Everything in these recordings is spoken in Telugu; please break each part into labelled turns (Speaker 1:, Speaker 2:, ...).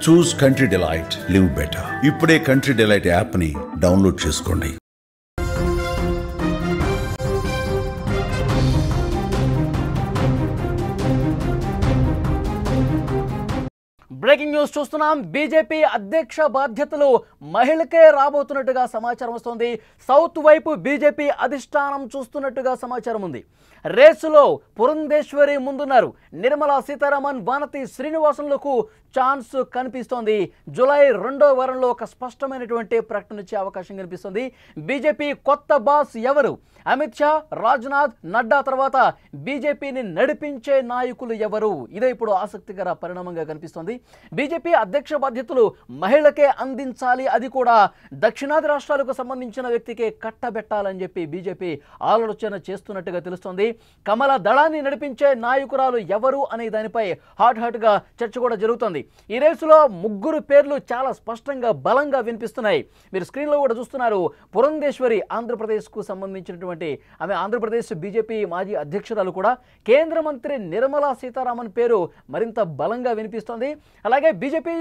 Speaker 1: చూస్ కంట్రీ డిలైట్, లివ్ బెటర్. ఇప్పుడే కంట్రీ డిలైట్ యాప్ని డౌన్లోడ్ చేసుకోండి.
Speaker 2: బ్రేకింగ్ న్యూస్ చూస్తున్నాం. బీజేపీ అధ్యక్ష బాధ్యతలు మహిళకే రాబోతున్నట్టుగా సమాచారం వస్తోంది. సౌత్ వైపు బీజేపీ అధిష్టానం చూస్తున్నట్టుగా సమాచారం ఉంది. రేసులో పురంధేశ్వరి ముందున్నారు. నిర్మలా సీతారామన్, వానతి శ్రీనివాసన్లకు ఛాన్స్ కనిపిస్తోంది. జూలై 2వ వారంలో ఒక స్పష్టమైనటువంటి ప్రకటన వచ్చే అవకాశం కనిపిస్తుంది. బీజేపీ కొత్త బాస్ ఎవరు? అమిత్ షా, రాజ్నాథ్, నడ్డా తర్వాత బీజేపీని నడిపించే నాయకులు ఎవరు? ఇదే ఇప్పుడు ఆసక్తికర పరిణామంగా కనిపిస్తోంది. బీజేపీ అధ్యక్ష బాధ్యతలు మహిళకే అందించాలి, అది కూడా దక్షిణాది రాష్ట్రాలకు సంబంధించిన వ్యక్తికే కట్టబెట్టాలని చెప్పి బీజేపీ ఆలోచన చేస్తున్నట్టుగా తెలుస్తోంది. కమల దళాన్ని నడిపించే నాయకురాలు ఎవరు అనే దానిపై హాట్గా చర్చ కూడా జరుగుతోంది. ఈ రేసులో ముగ్గురు పేర్లు చాలా స్పష్టంగా బలంగా వినిపిస్తున్నాయి. మీరు స్క్రీన్లో కూడా చూస్తున్నారు. పురంధేశ్వరి ఆంధ్రప్రదేశ్కు సంబంధించినటువంటి ఆమె ఆంధ్రప్రదేశ్ బీజేపీ మాజీ అధ్యక్షురాలు కూడా. కేంద్ర మంత్రి నిర్మలా సీతారామన్ పేరు మరింత బలంగా వినిపిస్తోంది. అలాగే బీజేపీ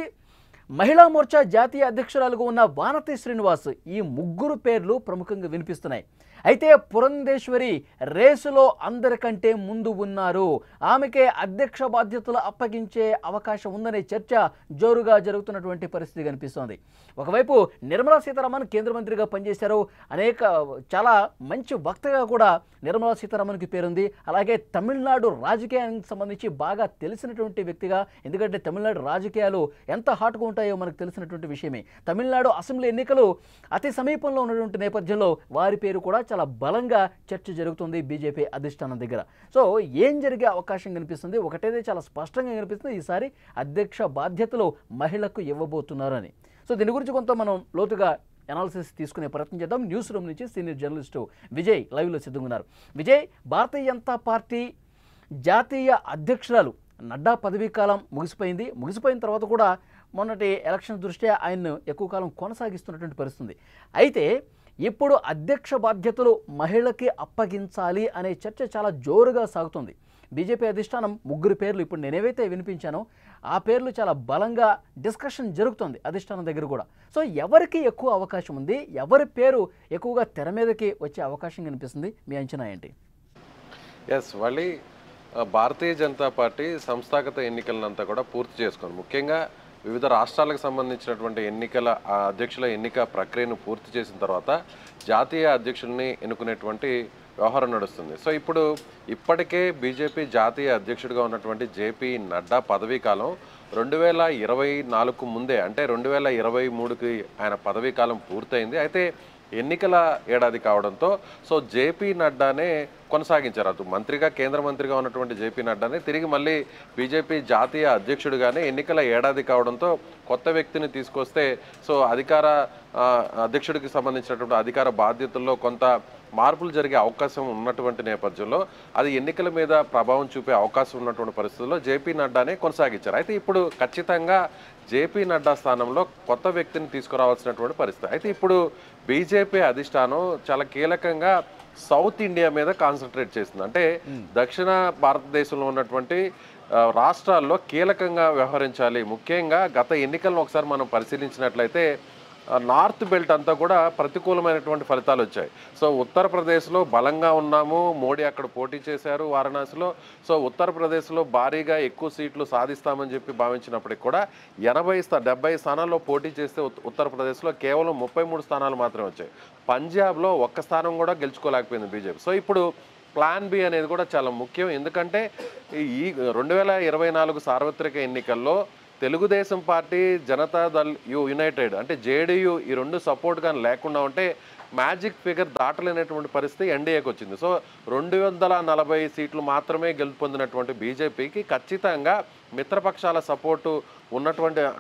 Speaker 2: మహిళా మోర్చా జాతీయ అధ్యక్షురాలుగా ఉన్న వానతి శ్రీనివాస్, ఈ ముగ్గురు పేర్లు ప్రముఖంగా వినిపిస్తున్నాయి. అయితే పురంధేశ్వరి రేసులో అందరికంటే ముందు ఉన్నారు. ఆమెకే అధ్యక్ష బాధ్యతలు అప్పగించే అవకాశం ఉందనే చర్చ జోరుగా జరుగుతున్నటువంటి పరిస్థితి కనిపిస్తోంది. ఒకవైపు నిర్మలా సీతారామన్ కేంద్ర మంత్రిగా పనిచేశారు. చాలా మంచి వక్తగా కూడా నిర్మలా సీతారామన్కి పేరుంది. అలాగే తమిళనాడు రాజకీయానికి సంబంధించి బాగా తెలిసినటువంటి వ్యక్తిగా, ఎందుకంటే తమిళనాడు రాజకీయాలు ఎంత హాట్గా ఉంటాయో మనకు తెలిసినటువంటి విషయమే. తమిళనాడు అసెంబ్లీ ఎన్నికలు అతి సమీపంలో ఉన్నటువంటి నేపథ్యంలో వారి పేరు కూడా చాలా బలంగా చర్చ జరుగుతుంది బీజేపీ అధిష్టానం దగ్గర. సో ఏం జరిగే అవకాశం కనిపిస్తుంది? ఒకటేదే చాలా స్పష్టంగా కనిపిస్తుంది, ఈసారి అధ్యక్ష బాధ్యతలు మహిళకు ఇవ్వబోతున్నారని. సో దీని గురించి కొంత మనం లోతుగా అనాలిసిస్ తీసుకునే ప్రయత్నం చేద్దాం. న్యూస్ రూమ్ నుంచి సీనియర్ జర్నలిస్టు విజయ్ లైవ్లో సిద్ధంగా ఉన్నారు. విజయ్, భారతీయ జనతా పార్టీ జాతీయ అధ్యక్షురాలు నడ్డా పదవీకాలం ముగిసిపోయిన తర్వాత కూడా మొన్నటి ఎలక్షన్ దృష్ట్యా ఆయన్ను ఎక్కువ కాలం కొనసాగిస్తున్నటువంటి పరిస్థితి. అయితే ఇప్పుడు అధ్యక్ష బాధ్యతలు మహిళకి అప్పగించాలి అనే చర్చ చాలా జోరుగా సాగుతుంది. బీజేపీ అధిష్టానం ముగ్గురు పేర్లు ఇప్పుడు నేనేవైతే వినిపించానో ఆ పేర్లు చాలా బలంగా డిస్కషన్ జరుగుతుంది అధిష్టానం దగ్గర కూడా. సో ఎవరికి ఎక్కువ అవకాశం ఉంది? ఎవరి పేరు ఎక్కువగా తెర మీదకి వచ్చే అవకాశం కనిపిస్తుంది? మీ అంచనా ఏంటి?
Speaker 3: మళ్ళీ భారతీయ జనతా పార్టీ సంస్థాగత ఎన్నికలనంతా కూడా పూర్తి చేసుకుంది. ముఖ్యంగా వివిధ రాష్ట్రాలకు సంబంధించినటువంటి అధ్యక్షుల ఎన్నిక ప్రక్రియను పూర్తి చేసిన తర్వాత జాతీయ అధ్యక్షుల్ని ఎన్నుకునేటువంటి వ్యవహారం నడుస్తుంది. సో ఇప్పటికే బీజేపీ జాతీయ అధ్యక్షుడిగా ఉన్నటువంటి జేపీ నడ్డా పదవీ కాలం 2024 ముందే, అంటే 2023కి ఆయన పదవీ కాలం పూర్తయింది. అయితే ఎన్నికల ఏడాది కావడంతో సో జేపీ నడ్డానే కొనసాగించారు. అటు మంత్రిగా, కేంద్ర మంత్రిగా ఉన్నటువంటి జేపీ నడ్డానే తిరిగి మళ్ళీ బీజేపీ జాతీయ అధ్యక్షుడిగానే ఎన్నికల ఏడాది కావడంతో కొత్త వ్యక్తిని తీసుకొస్తే సో అధ్యక్షుడికి సంబంధించినటువంటి అధికార బాధ్యతల్లో కొంత మార్పులు జరిగే అవకాశం ఉన్నటువంటి నేపథ్యంలో అది ఎన్నికల మీద ప్రభావం చూపే అవకాశం ఉన్నటువంటి పరిస్థితుల్లో జేపీ నడ్డానే కొనసాగించారు. అయితే ఇప్పుడు ఖచ్చితంగా జేపీ నడ్డా స్థానంలో కొత్త వ్యక్తిని తీసుకురావాల్సినటువంటి పరిస్థితి. అయితే ఇప్పుడు బీజేపీ అధిష్టానం చాలా కీలకంగా సౌత్ ఇండియా మీద కాన్సన్ట్రేట్ చేస్తుంది. అంటే దక్షిణ భారతదేశంలో ఉన్నటువంటి రాష్ట్రాల్లో కీలకంగా వ్యవహరించాలి. ముఖ్యంగా గత ఎన్నికలను ఒకసారి మనం పరిశీలించినట్లయితే నార్త్ బెల్ట్ అంతా కూడా ప్రతికూలమైనటువంటి ఫలితాలు వచ్చాయి. సో ఉత్తరప్రదేశ్లో బలంగా ఉన్నాము, మోడీ అక్కడ పోటీ చేశారు వారణాసిలో. సో ఉత్తరప్రదేశ్లో భారీగా ఎక్కువ సీట్లు సాధిస్తామని చెప్పి భావించినప్పటికి కూడా 70 స్థానాల్లో పోటీ చేస్తే ఉత్తరప్రదేశ్లో కేవలం 33 స్థానాలు మాత్రమే వచ్చాయి. పంజాబ్లో ఒక్క స్థానం కూడా గెలుచుకోలేకపోయింది బీజేపీ. సో ఇప్పుడు ప్లాన్ బి అనేది కూడా చాలా ముఖ్యం. ఎందుకంటే ఈ 2024 సార్వత్రిక ఎన్నికల్లో తెలుగుదేశం పార్టీ, జనతాదళ్ యునైటెడ్ అంటే జేడీయూ ఈ రెండు సపోర్ట్గా లేకుండా ఉంటే మ్యాజిక్ ఫిగర్ దాటలేనటువంటి పరిస్థితి ఎన్డీఏకి వచ్చింది. సో 240 సీట్లు మాత్రమే గెలుపొందినటువంటి బీజేపీకి ఖచ్చితంగా మిత్రపక్షాల సపోర్టు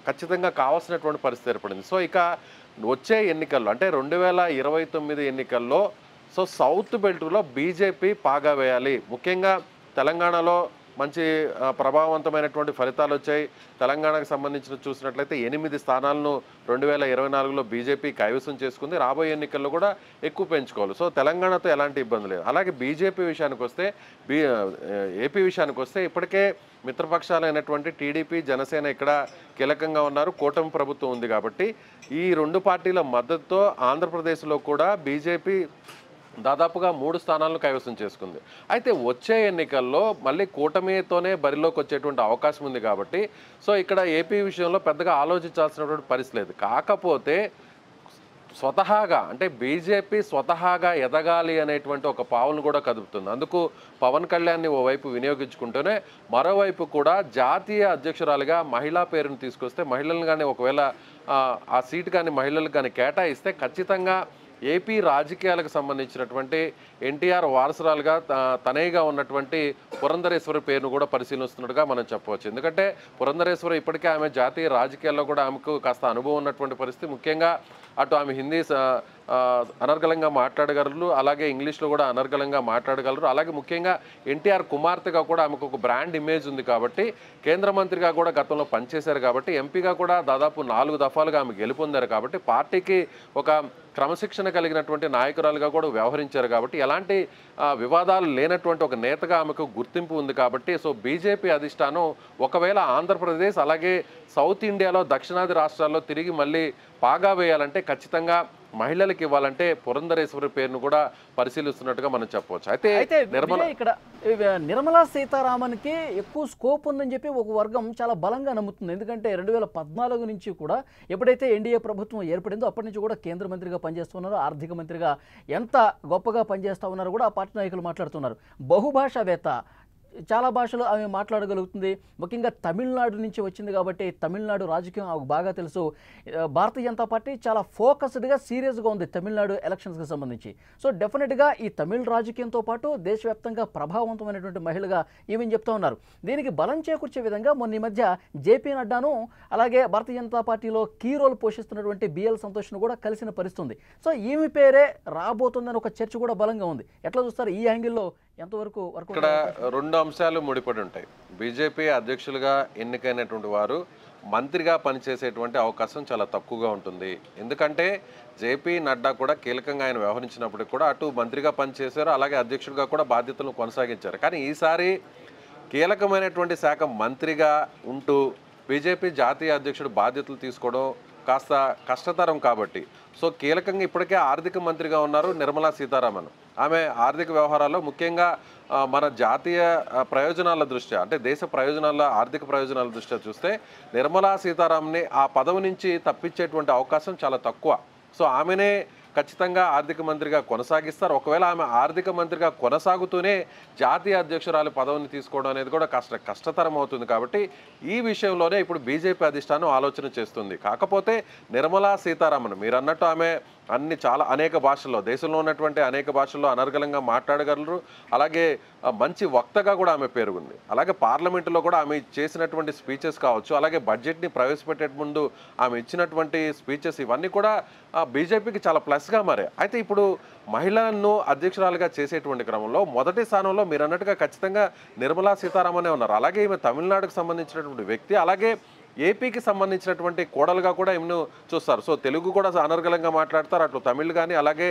Speaker 3: ఖచ్చితంగా కావాల్సినటువంటి పరిస్థితి ఏర్పడింది. సో ఇక వచ్చే ఎన్నికల్లో అంటే 2029 ఎన్నికల్లో సో సౌత్ బెల్ట్లో బీజేపీ పాగా వేయాలి. ముఖ్యంగా తెలంగాణలో మంచి ప్రభావవంతమైనటువంటి ఫలితాలు వచ్చాయి. తెలంగాణకు సంబంధించిన చూసినట్లయితే 8 స్థానాలను 2024లో బీజేపీ కైవసం చేసుకుంది. రాబోయే ఎన్నికల్లో కూడా ఎక్కువ పెంచుకోవాలి. సో తెలంగాణతో ఎలాంటి ఇబ్బంది లేదు. అలాగే బీజేపీ విషయానికి వస్తే ఏపీ విషయానికి వస్తే ఇప్పటికే మిత్రపక్షాలైనటువంటి టీడీపీ, జనసేన ఇక్కడ కీలకంగా ఉన్నారు. కూటమి ప్రభుత్వం ఉంది కాబట్టి ఈ 2 పార్టీల మద్దతుతో ఆంధ్రప్రదేశ్లో కూడా బీజేపీ దాదాపుగా 3 స్థానాలను కైవసం చేసుకుంది. అయితే వచ్చే ఎన్నికల్లో మళ్ళీ కూటమితోనే బరిలోకి వచ్చేటువంటి అవకాశం ఉంది కాబట్టి సో ఇక్కడ ఏపీ విషయంలో పెద్దగా ఆలోచించాల్సినటువంటి పరిస్థితి లేదు. కాకపోతే స్వతహాగా అంటే బీజేపీ స్వతహాగా ఎదగాలి అనేటువంటి ఒక పావును కూడా కదుపుతుంది. అందుకు పవన్ కళ్యాణ్ని ఓవైపు వినియోగించుకుంటూనే మరోవైపు కూడా జాతీయ అధ్యక్షురాలుగా మహిళా పేరును తీసుకొస్తే మహిళలను కానీ ఒకవేళ ఆ సీటు కానీ మహిళలకు కానీ కేటాయిస్తే ఖచ్చితంగా ఏపీ రాజకీయాలకు సంబంధించినటువంటి ఎన్టీఆర్ వారసురాలుగా తనయ్యగా ఉన్నటువంటి పురంధరేశ్వరి పేరును కూడా పరిశీలిస్తున్నట్టుగా మనం చెప్పవచ్చు. ఎందుకంటే పురంధరేశ్వరి ఇప్పటికే ఆమె జాతీయ రాజకీయాల్లో కూడా ఆమెకు కాస్త అనుభవం ఉన్నటువంటి పరిస్థితి. ముఖ్యంగా అటు ఆమె హిందీ అనర్గళంగా మాట్లాడగలరు, అలాగే ఇంగ్లీష్లో కూడా అనర్గళంగా మాట్లాడగలరు. అలాగే ముఖ్యంగా ఎన్టీఆర్ కుమార్తెగా కూడా ఆమెకు ఒక బ్రాండ్ ఇమేజ్ ఉంది కాబట్టి కేంద్ర మంత్రిగా కూడా గతంలో పనిచేశారు కాబట్టి ఎంపీగా కూడా దాదాపు 4 దఫాలుగా ఆమె గెలుపొందారు కాబట్టి పార్టీకి ఒక క్రమశిక్షణ కలిగినటువంటి నాయకురాలుగా కూడా వ్యవహరించారు కాబట్టి ఎలాంటి వివాదాలు లేనటువంటి ఒక నేతగా ఆమెకు గుర్తింపు ఉంది కాబట్టి సో బీజేపీ అధిష్టానం ఒకవేళ ఆంధ్రప్రదేశ్ అలాగే సౌత్ ఇండియాలో దక్షిణాది రాష్ట్రాల్లో తిరిగి మళ్ళీ పాగా వేయాలంటే ఖచ్చితంగా మహిళలకు ఇవ్వాలంటే పురంధరేశ్వరి పేరును కూడా పరిశీలిస్తున్నట్టుగా మనం చెప్పవచ్చు. అయితే
Speaker 2: ఇక్కడ నిర్మలా సీతారామన్కి ఎక్కువ స్కోప్ ఉందని చెప్పి ఒక వర్గం చాలా బలంగా నమ్ముతుంది. ఎందుకంటే 2014 నుంచి కూడా ఎప్పుడైతే ఎన్డీఏ ప్రభుత్వం ఏర్పడిందో అప్పటి నుంచి కూడా కేంద్ర మంత్రిగా పనిచేస్తున్నారో, ఆర్థిక మంత్రిగా ఎంత గొప్పగా పనిచేస్తూ ఉన్నారో కూడా ఆ పార్టీ నాయకులు మాట్లాడుతున్నారు. బహుభాషావేత్త, చాలా భాషలు ఆమె మాట్లాడగలుగుతుంది. ముఖ్యంగా తమిళనాడు నుంచి వచ్చింది కాబట్టి తమిళనాడు రాజకీయం ఆమెకు బాగా తెలుసు. భారతీయ జనతా పార్టీ చాలా ఫోకస్డ్గా సీరియస్గా ఉంది తమిళనాడు ఎలక్షన్స్కి సంబంధించి. సో డెఫినెట్గా ఈ తమిళ రాజకీయంతో పాటు దేశవ్యాప్తంగా ప్రభావవంతమైనటువంటి మహిళగా ఈమెను చెప్తా ఉన్నారు. దీనికి బలం చేకూర్చే విధంగా మొన్న ఈ మధ్య జేపీ నడ్డాను అలాగే భారతీయ జనతా పార్టీలో కీ రోల్ పోషిస్తున్నటువంటి బిఎల్ సంతోష్ను కూడా కలిసిన పరిస్థితుంది. సో ఈమె పేరే రాబోతుందని ఒక చర్చ కూడా బలంగా ఉంది. ఎట్లా చూస్తారు ఈ యాంగిల్లో ఎంతవరకు?
Speaker 3: ఇక్కడ 2 అంశాలు ముడిపడి ఉంటాయి. బీజేపీ అధ్యక్షులుగా ఎన్నికైనటువంటి వారు మంత్రిగా పనిచేసేటువంటి అవకాశం చాలా తక్కువగా ఉంటుంది. ఎందుకంటే జేపీ నడ్డా కూడా కీలకంగా ఆయన వ్యవహరించినప్పటికి కూడా అటు మంత్రిగా పనిచేశారు, అలాగే అధ్యక్షుడిగా కూడా బాధ్యతలను కొనసాగించారు. కానీ ఈసారి కీలకమైనటువంటి శాఖ మంత్రిగా ఉంటూ బీజేపీ జాతీయ అధ్యక్షుడు బాధ్యతలు తీసుకోవడం కాస్త కష్టతరం కాబట్టి సో కీలకంగా ఇప్పటికే ఆర్థిక మంత్రిగా ఉన్నారు నిర్మలా సీతారామన్. ఆమె ఆర్థిక వ్యవహారాల్లో ముఖ్యంగా మన జాతీయ ప్రయోజనాల దృష్ట్యా అంటే దేశ ప్రయోజనాల ఆర్థిక ప్రయోజనాల దృష్ట్యా చూస్తే నిర్మలా సీతారామన్ని ఆ పదవి నుంచి తప్పించేటువంటి అవకాశం చాలా తక్కువ. సో ఆమెనే ఖచ్చితంగా ఆర్థిక మంత్రిగా కొనసాగిస్తారు. ఒకవేళ ఆమె ఆర్థిక మంత్రిగా కొనసాగుతూనే జాతీయ అధ్యక్షురాలి పదవిని తీసుకోవడం అనేది కూడా కష్టతరం అవుతుంది. కాబట్టి ఈ విషయంలోనే ఇప్పుడు బీజేపీ అధిష్టానం ఆలోచన చేస్తుంది. కాకపోతే నిర్మలా సీతారామన్ మీరు అన్నట్టు ఆమె చాలా అనేక భాషల్లో దేశంలో ఉన్నటువంటి అనేక భాషల్లో అనర్గళంగా మాట్లాడగలరు. అలాగే మంచి వక్తగా కూడా ఆమె పేరుంది. అలాగే పార్లమెంటులో కూడా ఆమె చేసినటువంటి స్పీచెస్ కావచ్చు, అలాగే బడ్జెట్ని ప్రవేశపెట్టే ముందు ఆమె ఇచ్చినటువంటి స్పీచెస్ ఇవన్నీ కూడా బీజేపీకి చాలా ప్లస్గా మారాయి. అయితే ఇప్పుడు మహిళలను అధ్యక్షురాలుగా చేసేటువంటి క్రమంలో మొదటి స్థానంలో మీరు అన్నట్టుగా ఖచ్చితంగా నిర్మలా సీతారామనే ఉన్నారు. అలాగే ఈమె తమిళనాడుకు సంబంధించినటువంటి వ్యక్తి, అలాగే ఏపీకి సంబంధించినటువంటి కోడలుగా కూడా ఈమెను చూస్తారు. సో తెలుగు కూడా అనర్గళంగా మాట్లాడతారు, అటు తమిళ్ కానీ అలాగే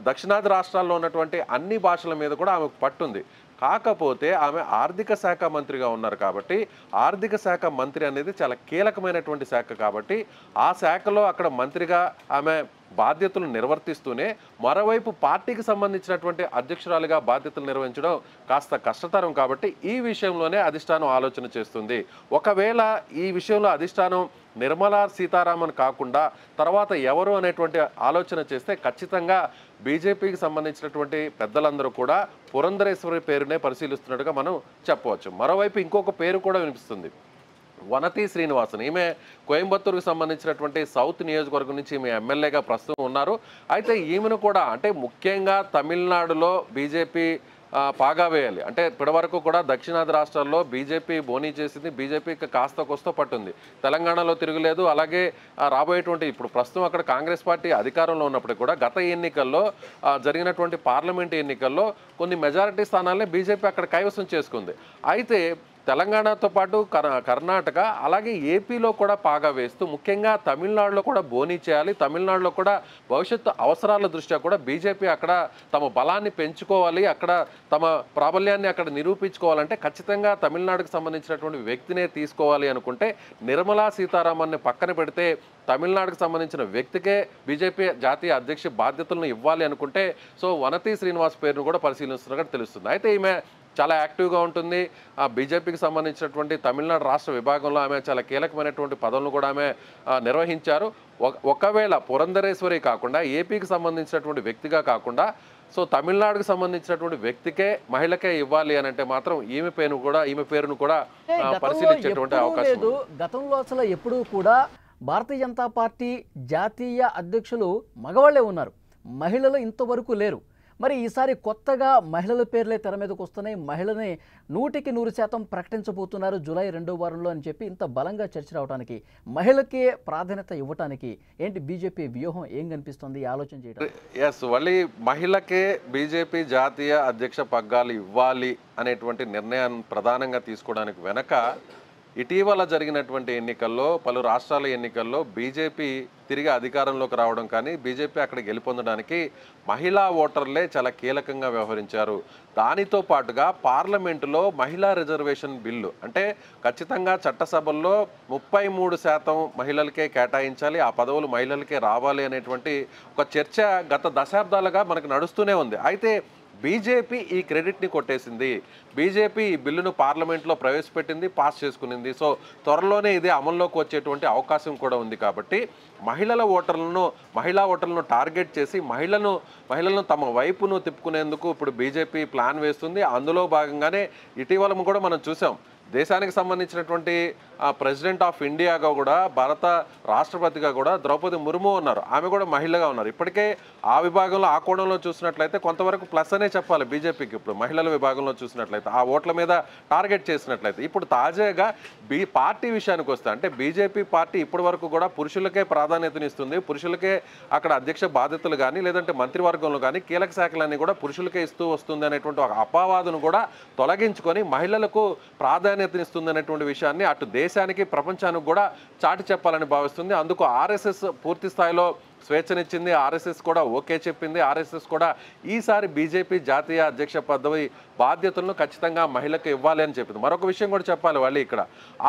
Speaker 3: దక్షిణాది రాష్ట్రాల్లో ఉన్నటువంటి అన్ని భాషల మీద కూడా ఆమెకు పట్టుంది. కాకపోతే ఆమె ఆర్థిక శాఖ మంత్రిగా ఉన్నారు కాబట్టి ఆర్థిక శాఖ మంత్రి అనేది చాలా కీలకమైనటువంటి శాఖ కాబట్టి ఆ శాఖలో అక్కడ మంత్రిగా ఆమె బాధ్యతలు నిర్వర్తిస్తూనే మరోవైపు పార్టీకి సంబంధించినటువంటి అధ్యక్షురాలుగా బాధ్యతలు నిర్వహించడం కాస్త కష్టతరం కాబట్టి ఈ విషయంలోనే అధిష్టానం ఆలోచన చేస్తుంది. ఒకవేళ ఈ విషయంలో అధిష్టానం నిర్మలా సీతారామన్ కాకుండా తర్వాత ఎవరు అనేటువంటి ఆలోచన చేస్తే ఖచ్చితంగా బీజేపీకి సంబంధించినటువంటి పెద్దలందరూ కూడా పురంధరేశ్వరి పేరునే పరిశీలిస్తున్నట్టుగా మనం చెప్పవచ్చు. మరోవైపు ఇంకొక పేరు కూడా వినిపిస్తుంది, వనతి శ్రీనివాసన్. ఈమె కోయంబత్తూరుకు సంబంధించినటువంటి సౌత్ నియోజకవర్గం నుంచి ఈమె ఎమ్మెల్యేగా ప్రస్తుతం ఉన్నారు. అయితే ఈమెను కూడా అంటే ముఖ్యంగా తమిళనాడులో బీజేపీ పాగా వేయాలి. అంటే ఇప్పటివరకు కూడా దక్షిణాది రాష్ట్రాల్లో బీజేపీ బోనీ చేసింది, బీజేపీకి కాస్త కొస్తో పట్టుంది. తెలంగాణలో తిరుగులేదు. అలాగే రాబోయేటువంటి ఇప్పుడు ప్రస్తుతం అక్కడ కాంగ్రెస్ పార్టీ అధికారంలో ఉన్నప్పటికీ కూడా గత ఎన్నికల్లో జరిగినటువంటి పార్లమెంట్ ఎన్నికల్లో కొన్ని మెజారిటీ స్థానాలని బీజేపీ అక్కడ కైవసం చేసుకుంది. అయితే తెలంగాణతో పాటు కర్ణాటక అలాగే ఏపీలో కూడా పాగా వేస్తూ ముఖ్యంగా తమిళనాడులో కూడా బోనీ చేయాలి. తమిళనాడులో కూడా భవిష్యత్తు అవసరాల దృష్ట్యా కూడా బీజేపీ అక్కడ తమ బలాన్ని పెంచుకోవాలి, అక్కడ తమ ప్రాబల్యాన్ని అక్కడ నిరూపించుకోవాలంటే ఖచ్చితంగా తమిళనాడుకు సంబంధించినటువంటి వ్యక్తినే తీసుకోవాలి అనుకుంటే నిర్మలా సీతారామన్ని పక్కన పెడితే తమిళనాడుకు సంబంధించిన వ్యక్తికే బీజేపీ జాతీయ అధ్యక్ష బాధ్యతలను ఇవ్వాలి అనుకుంటే సో వనతి శ్రీనివాస్ పేరును కూడా పరిశీలిస్తున్నట్టు తెలుస్తుంది. అయితే ఈమె చాలా యాక్టివ్గా ఉంటుంది. బీజేపీకి సంబంధించినటువంటి తమిళనాడు రాష్ట్ర విభాగంలో ఆమె చాలా కీలకమైనటువంటి పదవులను కూడా ఆమె నిర్వహించారు. ఒకవేళ పురంధరేశ్వరి కాకుండా ఏపీకి సంబంధించినటువంటి వ్యక్తిగా కాకుండా సో తమిళనాడుకు సంబంధించినటువంటి వ్యక్తికే మహిళకే ఇవ్వాలి అని అంటే మాత్రం ఈమె పేరును కూడా పరిశీలించేటువంటి అవకాశం ఉంది.
Speaker 2: గతంలో అసలు ఎప్పుడూ కూడా భారతీయ జనతా పార్టీ జాతీయ అధ్యక్షులు మగవాళ్లే ఉన్నారు, మహిళలు ఇంతవరకు లేరు. మరి ఈసారి కొత్తగా మహిళల పేర్లే తెర మీదకు వస్తున్నాయి. మహిళని 100% ప్రకటించబోతున్నారు జూలై 2వ వారంలో అని చెప్పి ఇంత బలంగా చర్చ రావడానికి, మహిళకే ప్రాధాన్యత ఇవ్వడానికి ఏంటి బీజేపీ వ్యూహం ఏం కనిపిస్తుంది ఆలోచన చేయడం?
Speaker 3: ఎస్, మళ్ళీ మహిళకే బీజేపీ జాతీయ అధ్యక్ష పగ్గాలు ఇవ్వాలి అనేటువంటి నిర్ణయాన్ని ప్రధానంగా తీసుకోవడానికి వెనక ఇటీవల జరిగినటువంటి ఎన్నికల్లో పలు రాష్ట్రాల ఎన్నికల్లో బీజేపీ తిరిగి అధికారంలోకి రావడం కానీ బీజేపీ అక్కడ గెలుపొందడానికి మహిళా ఓటర్లే చాలా కీలకంగా వ్యవహరించారు. దానితో పాటుగా పార్లమెంటులో మహిళా రిజర్వేషన్ బిల్లు అంటే ఖచ్చితంగా చట్టసభల్లో 33% మహిళలకే కేటాయించాలి, ఆ పదవులు మహిళలకే రావాలి అనేటువంటి ఒక చర్చ గత దశాబ్దాలుగా మనకు నడుస్తూనే ఉంది. అయితే బీజేపీ ఈ క్రెడిట్ని కొట్టేసింది. బీజేపీ ఈ బిల్లును పార్లమెంట్లో ప్రవేశపెట్టింది, పాస్ చేసుకునింది. సో త్వరలోనే ఇది అమల్లోకి వచ్చేటువంటి అవకాశం కూడా ఉంది. కాబట్టి మహిళా ఓటర్లను టార్గెట్ చేసి మహిళలను తమ వైపును తిప్పుకునేందుకు ఇప్పుడు బీజేపీ ప్లాన్ వేస్తుంది. అందులో భాగంగానే ఇటీవల కూడా మనం చూసాం, దేశానికి సంబంధించినటువంటి ప్రెసిడెంట్ ఆఫ్ ఇండియాగా కూడా భారత రాష్ట్రపతిగా కూడా ద్రౌపది ముర్ము ఉన్నారు, ఆమె కూడా మహిళగా ఉన్నారు. ఇప్పటికే ఆ విభాగంలో ఆ కోణంలో చూసినట్లయితే కొంతవరకు ప్లస్ అనే చెప్పాలి బీజేపీకి. ఇప్పుడు మహిళల విభాగంలో చూసినట్లయితే ఆ ఓట్ల మీద టార్గెట్ చేసినట్లయితే ఇప్పుడు తాజాగా పార్టీ విషయానికి వస్తే అంటే బీజేపీ పార్టీ ఇప్పటి వరకు కూడా పురుషులకే ప్రాధాన్యతనిస్తుంది, పురుషులకే అక్కడ అధ్యక్ష బాధ్యతలు కానీ లేదంటే మంత్రివర్గంలో కానీ కీలక శాఖలన్నీ కూడా పురుషులకే ఇస్తూ వస్తుంది అనేటువంటి ఒక అపవాదును కూడా తొలగించుకొని మహిళలకు ప్రాధాన్యతనిస్తుంది అనేటువంటి విషయాన్ని అటు దేశానికి ప్రపంచానికి కూడా చాటి చెప్పాలని భావిస్తుంది. అందుకు ఆర్ఎస్ఎస్ పూర్తి స్థాయిలో స్వేచ్ఛనిచ్చింది, ఆర్ఎస్ఎస్ కూడా ఓకే చెప్పింది. ఆర్ఎస్ఎస్ కూడా ఈసారి బీజేపీ జాతీయ అధ్యక్ష పదవి బాధ్యతలను ఖచ్చితంగా మహిళకు ఇవ్వాలి అని చెప్పింది. మరొక విషయం కూడా చెప్పాలి వాళ్ళు, ఇక్కడ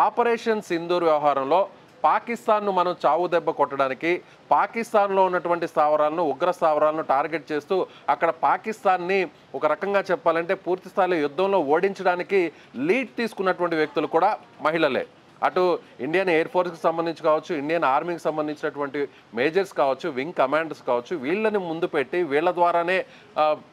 Speaker 3: ఆపరేషన్ సింధూర్ వ్యవహారంలో పాకిస్తాన్ను మనం చావు దెబ్బ కొట్టడానికి పాకిస్తాన్లో ఉన్నటువంటి స్థావరాలను ఉగ్ర స్థావరాలను టార్గెట్ చేస్తూ అక్కడ పాకిస్తాన్ని ఒక రకంగా చెప్పాలంటే పూర్తి స్థాయిలో యుద్ధంలో ఓడించడానికి లీడ్ తీసుకున్నటువంటి వ్యక్తులు కూడా మహిళలే. అటు ఇండియన్ ఎయిర్ ఫోర్స్కి సంబంధించి కావచ్చు, ఇండియన్ ఆర్మీకి సంబంధించినటువంటి మేజర్స్ కావచ్చు, వింగ్ కమాండర్స్ కావచ్చు, వీళ్ళని ముందు పెట్టి వీళ్ళ ద్వారానే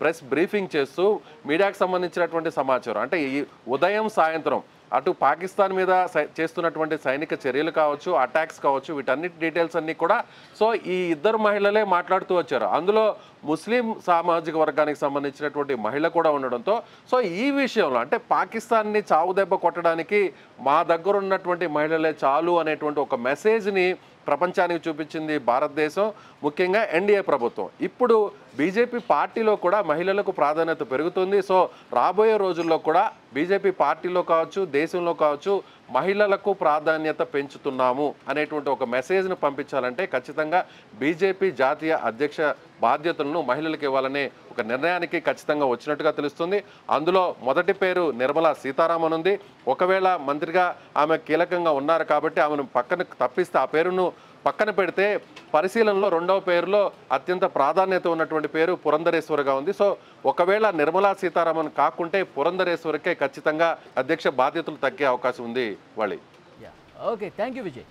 Speaker 3: ప్రెస్ బ్రీఫింగ్ చేస్తూ మీడియాకు సంబంధించినటువంటి సమాచారం అంటే ఈ ఉదయం సాయంత్రం అటు పాకిస్తాన్ మీద చేస్తున్నటువంటి సైనిక చర్యలు కావచ్చు, అటాక్స్ కావచ్చు, వీటన్నిటి డీటెయిల్స్ అన్నీ కూడా సో ఈ ఇద్దరు మహిళలే మాట్లాడుతూ వచ్చారు. అందులో ముస్లిం సామాజిక వర్గానికి సంబంధించినటువంటి మహిళ కూడా ఉండడంతో సో ఈ విషయంలో అంటే పాకిస్తాన్ని చావు దెబ్బ కొట్టడానికి మా దగ్గర ఉన్నటువంటి మహిళలే చాలు అనేటువంటి ఒక మెసేజ్ని ప్రపంచానికి చూపించింది భారతదేశం, ముఖ్యంగా ఎన్డీఏ ప్రభుత్వం. ఇప్పుడు బీజేపీ పార్టీలో కూడా మహిళలకు ప్రాధాన్యత పెరుగుతుంది. సో రాబోయే రోజుల్లో కూడా బీజేపీ పార్టీలో కావచ్చు, దేశంలో కావచ్చు మహిళలకు ప్రాధాన్యత పెంచుతున్నాము అనేటువంటి ఒక మెసేజ్ను పంపించాలంటే ఖచ్చితంగా బీజేపీ జాతీయ అధ్యక్ష బాధ్యతలను మహిళలకు ఇవ్వాలనే ఒక నిర్ణయానికి ఖచ్చితంగా వచ్చినట్టుగా తెలుస్తుంది. అందులో మొదటి పేరు నిర్మలా సీతారామన్ ఉంది. ఒకవేళ మంత్రిగా ఆమె కీలకంగా ఉన్నారు కాబట్టి ఆమెను పక్కన తప్పిస్తే ఆ పేరును పక్కన పెడితే పరిశీలనలో రెండవ పేరులో అత్యంత ప్రాధాన్యత ఉన్నటువంటి పేరు పురంధరేశ్వరిగా ఉంది. సో ఒకవేళ నిర్మలా సీతారామన్ కాకుంటే పురంధరేశ్వరికే ఖచ్చితంగా అధ్యక్ష బాధ్యతలు తగ్గే అవకాశం ఉంది. వాళ్ళు
Speaker 2: ఓకే, థ్యాంక్ యూ విజయ్.